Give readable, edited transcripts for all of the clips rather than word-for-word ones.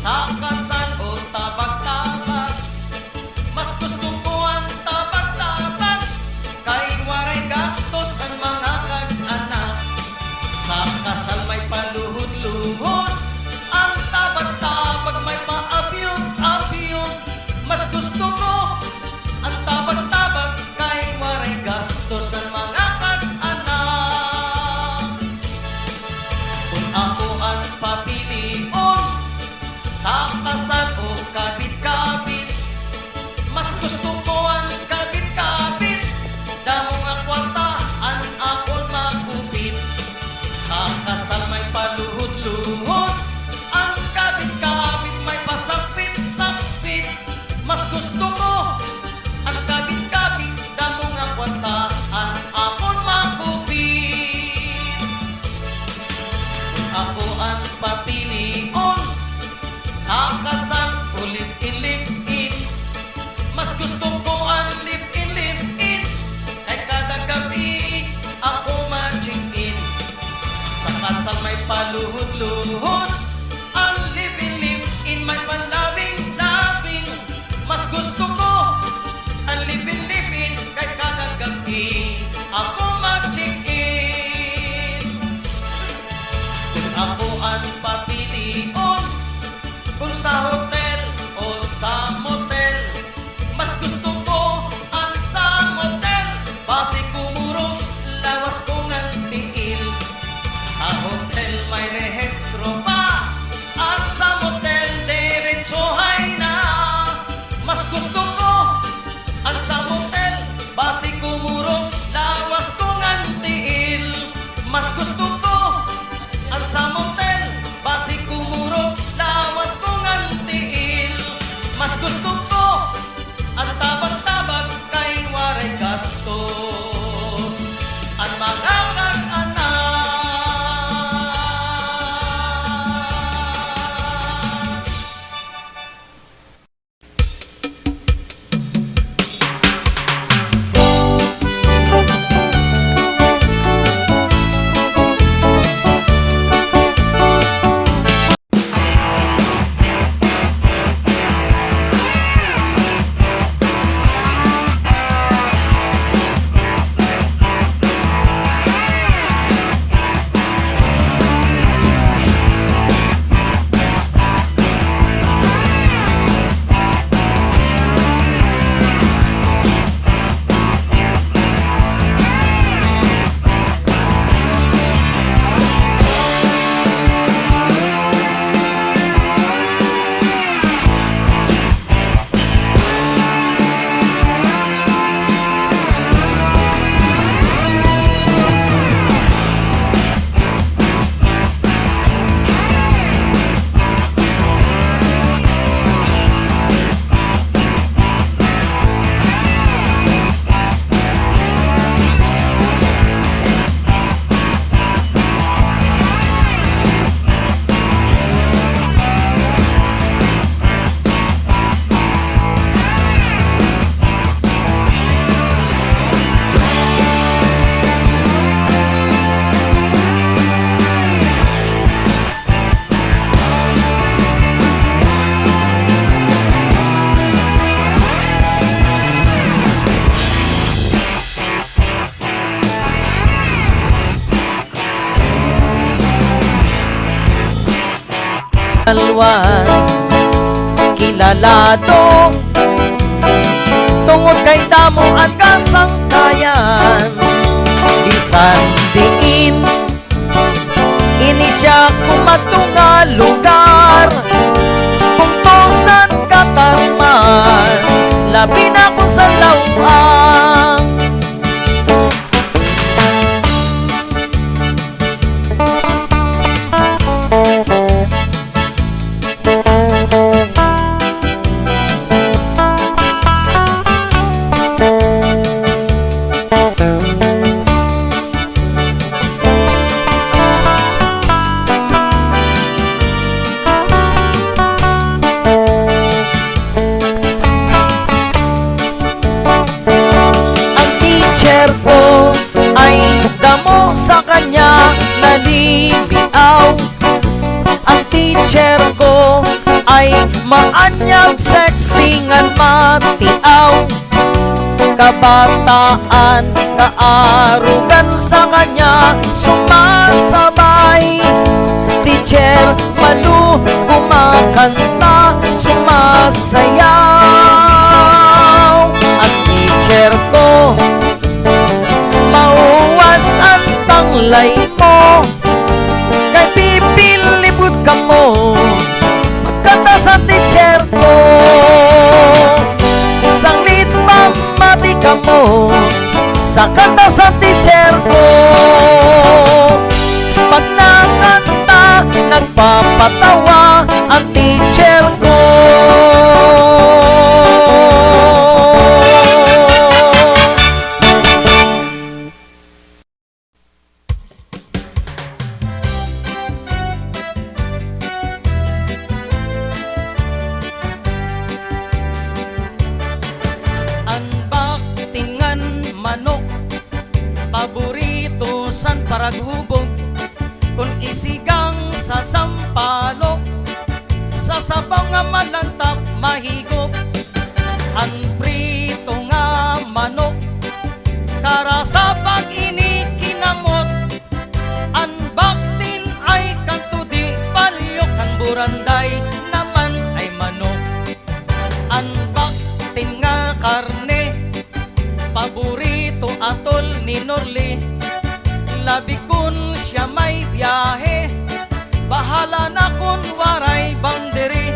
sa kasal o tabag-tabag. Mas gusto ko ang tabag-tabag, kay waray gastos ang mga kag-anak. Sa kasal may paluhod-luhod, ang tabag-tabag may paabiyong-abiyong. Mas gusto ko ang tabag-tabag, kay waray gastos ang mga kag-anak. Kung ako ang papilion sa kasal o kabit-kabit, mas gusto ko ang kabit-kabit. Damo nga kwartaan akon magupit. Sa kasal may paluhod-luhod, ang kabit-kabit may pasapit-sapit. Mas gusto ko ang kabit-kabit. Damo nga kwartaan akon magupit. Kung ako ang papilion sa kasal o live-in, mas gusto ko ang live-in, kay kada gabi ako matching-in. Sa kasal may paluhod-luhod, ang live-in may palabing-labing. Mas gusto ko ang live-in, kay kada gabi ako matching-in. Kung ako ang papilion, kung sa hotel o sa motel, mas gusto ko ang sa motel. Base kumurong lawas ko ngang tiil. Sa hotel may rehistro pa, at sa motel diretsohay na. Mas gusto ko ang sa motel. Base kumurong lawas ko ngang tiil. Mas gusto ko ang sa motel. Base kumurong lawas ko ngang tiil. Mas gusto ko ang tabag-tabag, kay waray gastos ang mga kag-anak. Alwan kilalado tungod kay damo ang kasangkayan. Bisan diin ini siya kumatunga lugar, pungtosan katarman labi na kung sa lawang. Maanyag sexy ngan matiaw, kabataan kaarugan sa kanya sumasabay. Teacher Malu kumakanta, sumasayaw. Ang teacher ko mauwas ang tanglay mo, kay pipilibot ka mo magkanta sa teacher ko. Sanglit mamati ka mo sa kanta sa teacher ko. Pag nakanta, nagpapatawa ang teacher ko. Ang baktingan manok, paborito san paraghubog. Kung isigang sa sampalok, sa sabaw nga malantak mahigop. Ang prito nga manok, kara sa pag-inikinamot. Ang baktin ay kantudi, palyok ang buranday naman ay manok. Ang baktin nga karne, paborito atol ni Norli. Labi kun siya may biyahe, bahala na kun waray boundary.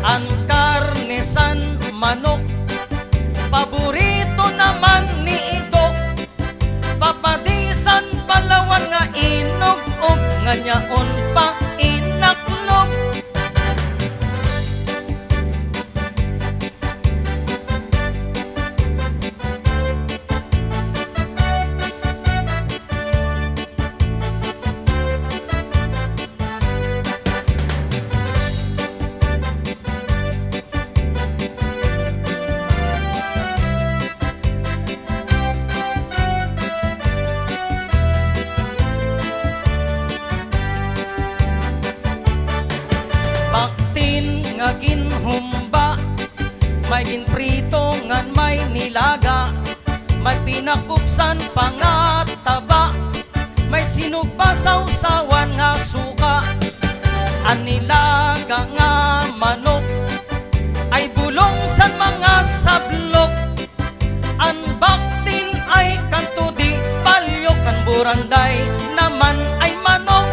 Ang karne san manok, paborito naman ni Ido. Papadisan Palawan nga inog-og, nga nyaon pa inaklog. Baktin nga ginhumba, may ginprito ngan may nilaga, may pinakupsan pangataba, may sinugbasaw sawan nga suka. Ang nilaga nga manok ay bulong san mga sablok. Ang baktin ay kantudi, palyok ang buranday naman ay manok.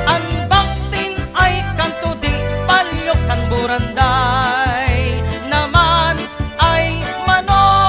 Ang baktin ay kantudi, palyok ang buranday naman ay manok.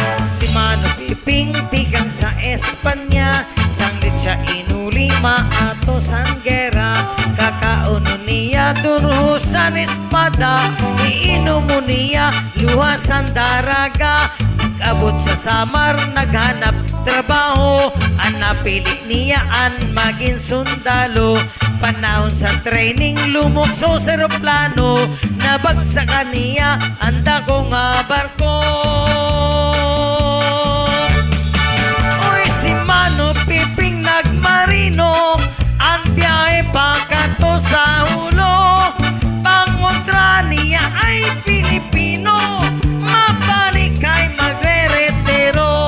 Si Mano Piping tigang sa Espanya, sanglit siya inuli maato san gera. Kakauno niya durusan espada, iinumo niya luhasan daraga. Abot sa Samar naghanap trabaho, ang napili niya an maging sundalo. Panahon sa training lumukso sa eroplano, nabagsakan niya ang dako nga barko. Oy si Mano Piping nagmarino, ang biyahe pa kato sa hulo. Pangontra niya ay Pilipino, mabalik kay magre-retiro.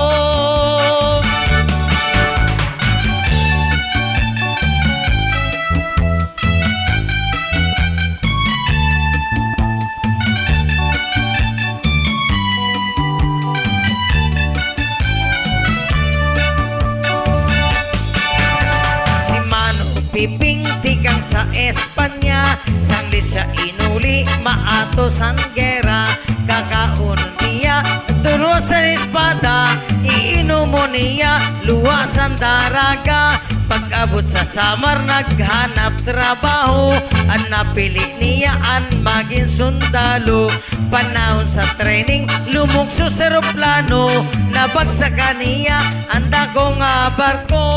Piping tigang sa Espanya, sanglit siya inuli maato san gera. Kakauno niya tulo sa espada, iinumo niya luwasan daraga. Pag-abot sa Samar naghanap trabaho, ang napili niya ang maging sundalo. Panahon sa training lumukso sa eroplano, nabagsakan niya ang dako nga barko.